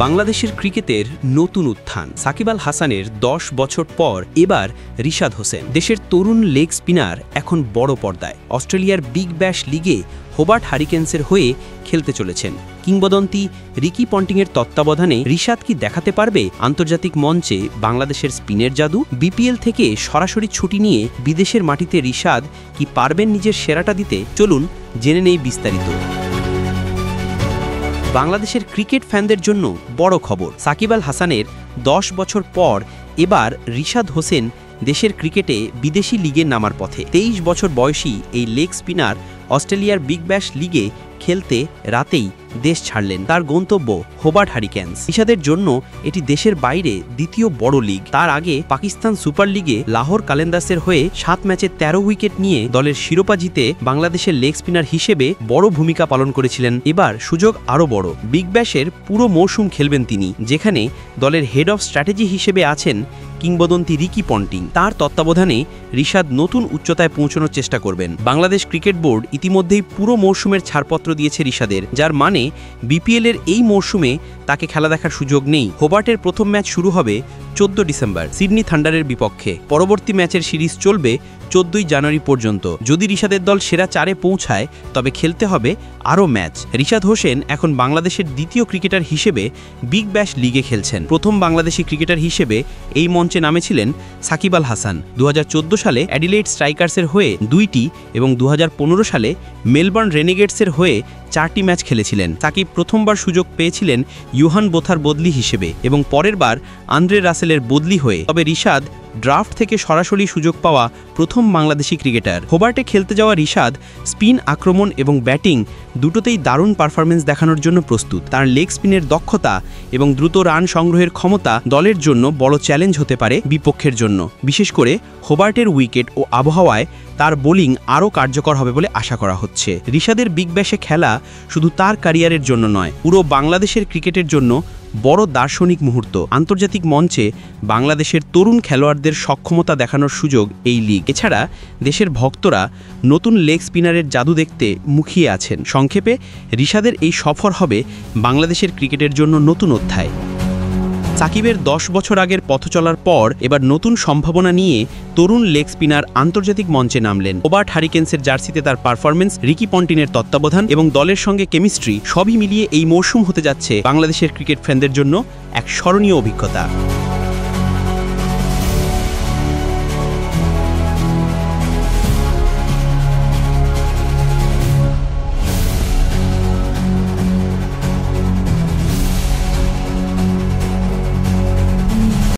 বাংলাদেশের ক্রিকেটের নতুন উত্থান। সাকিব আল হাসানের ১০ বছর পর এবার রিশাদ হোসেন। দেশের তরুণ লেগ স্পিনার এখন বড় পর্দায় অস্ট্রেলিয়ার বিগ ব্যাশ লিগে হোবার্ট হারিকেন্সের হয়ে খেলতে চলেছেন। কিংবদন্তি রিকি পন্টিংয়ের তত্ত্বাবধানে রিশাদ কি দেখাতে পারবে আন্তর্জাতিক মঞ্চে বাংলাদেশের স্পিনের জাদু? বিপিএল থেকে সরাসরি ছুটি নিয়ে বিদেশের মাটিতে রিশাদ কি পারবেন নিজের সেরাটা দিতে? চলুন জেনে নেই বিস্তারিত। বাংলাদেশের ক্রিকেট ফ্যানদের জন্য বড় খবর। সাকিব আল হাসানের ১০ বছর পর এবার রিশাদ হোসেন দেশের ক্রিকেটে বিদেশি লিগে নামার পথে। ২৩ বছর বয়সী এই লেগ স্পিনার অস্ট্রেলিয়ার বিগ ব্যাশ লিগে খেলতে রাতেই দেশ ছাড়লেন। তার গন্তব্য হোবার্ট হারিকেন্স। রিশাদের জন্য এটি দেশের বাইরে দ্বিতীয় বড় লিগ। তার আগে পাকিস্তান সুপার লিগে লাহোর কালেন্দার্সের হয়ে ৭ ম্যাচে ১৩ উইকেট নিয়ে দলের শিরোপা জিতে বাংলাদেশের লেগ স্পিনার হিসেবে বড় ভূমিকা পালন করেছিলেন। এবার সুযোগ আরও বড়। বিগ ব্যাশের পুরো মৌসুম খেলবেন তিনি, যেখানে দলের হেড অফ স্ট্র্যাটেজি হিসেবে আছেন কিংবদন্তি রিকি পন্টিং। তার তত্ত্বাবধানে রিশাদ নতুন উচ্চতায় পৌঁছানোর চেষ্টা করবেন। বাংলাদেশ ক্রিকেট বোর্ড ইতিমধ্যেই পুরো মৌসুমের ছাড়পত্র দিয়েছে রিশাদের, যার মানে বিপিএলের এই মৌসুমে তাকে খেলা দেখার সুযোগ নেই। হোবার্টের প্রথম ম্যাচ শুরু হবে ১৪ ডিসেম্বর সিডনি থান্ডারের বিপক্ষে। পরবর্তী ম্যাচের সিরিজ চলবে ১৪ জানুয়ারি পর্যন্ত। যদি রিশাদের দল সেরা ৪-এ পৌঁছায় তবে খেলতে হবে আরও ম্যাচ। রিশাদ হোসেন এখন বাংলাদেশের দ্বিতীয় ক্রিকেটার হিসেবে বিগ ব্যাশ লিগে খেলছেন। প্রথম বাংলাদেশি ক্রিকেটার হিসেবে এই মঞ্চে নামেছিলেন সাকিব আল হাসান। ২০১৪ সালে অ্যাডিলেইড স্ট্রাইকার্সের হয়ে ২টি এবং ২০১৫ সালে মেলবোর্ন রেনেগেডসের হয়ে ৪টি ম্যাচ খেলেছিলেন। সাকিব প্রথমবার সুযোগ পেয়েছিলেন ইউহান বোথার বদলি হিসেবে এবং পরের বার আন্দ্রে রাসেলের বদলি হয়ে। তবে রিশাদ ড্রাফট থেকে সরাসরি সুযোগ পাওয়া প্রথম বাংলাদেশি ক্রিকেটার। হোবার্টে খেলতে যাওয়া রিশাদ স্পিন আক্রমণ এবং ব্যাটিং দুটোতেই দারুণ পারফরমেন্স দেখানোর জন্য প্রস্তুত। তার লেগ স্পিনের দক্ষতা এবং দ্রুত রান সংগ্রহের ক্ষমতা দলের জন্য বড় চ্যালেঞ্জ হতে পারে বিপক্ষের জন্য। বিশেষ করে হোবার্টের উইকেট ও আবহাওয়ায় তার বোলিং আরও কার্যকর হবে বলে আশা করা হচ্ছে। রিশাদের বিগ ব্যাশে খেলা শুধু তার ক্যারিয়ারের জন্য নয়, পুরো বাংলাদেশের ক্রিকেটের জন্য বড় দার্শনিক মুহূর্ত। আন্তর্জাতিক মঞ্চে বাংলাদেশের তরুণ খেলোয়াড়দের সক্ষমতা দেখানোর সুযোগ এই লিগ। এছাড়া দেশের ভক্তরা নতুন লেগ স্পিনারের জাদু দেখতে মুখিয়ে আছেন। সংক্ষেপে রিশাদের এই সফর হবে বাংলাদেশের ক্রিকেটের জন্য নতুন অধ্যায়। সাকিবের ১০ বছর আগের পথ চলার পর এবার নতুন সম্ভাবনা নিয়ে তরুণ লেগ স্পিনার আন্তর্জাতিক মঞ্চে নামলেন। হোবার্ট হারিকেন্সের জার্সিতে তার পারফরমেন্স, রিকি পন্টিংয়ের তত্ত্বাবধান এবং দলের সঙ্গে কেমিস্ট্রি সবই মিলিয়ে এই মৌসুম হতে যাচ্ছে বাংলাদেশের ক্রিকেট ফ্যানদের জন্য এক স্মরণীয় অভিজ্ঞতা।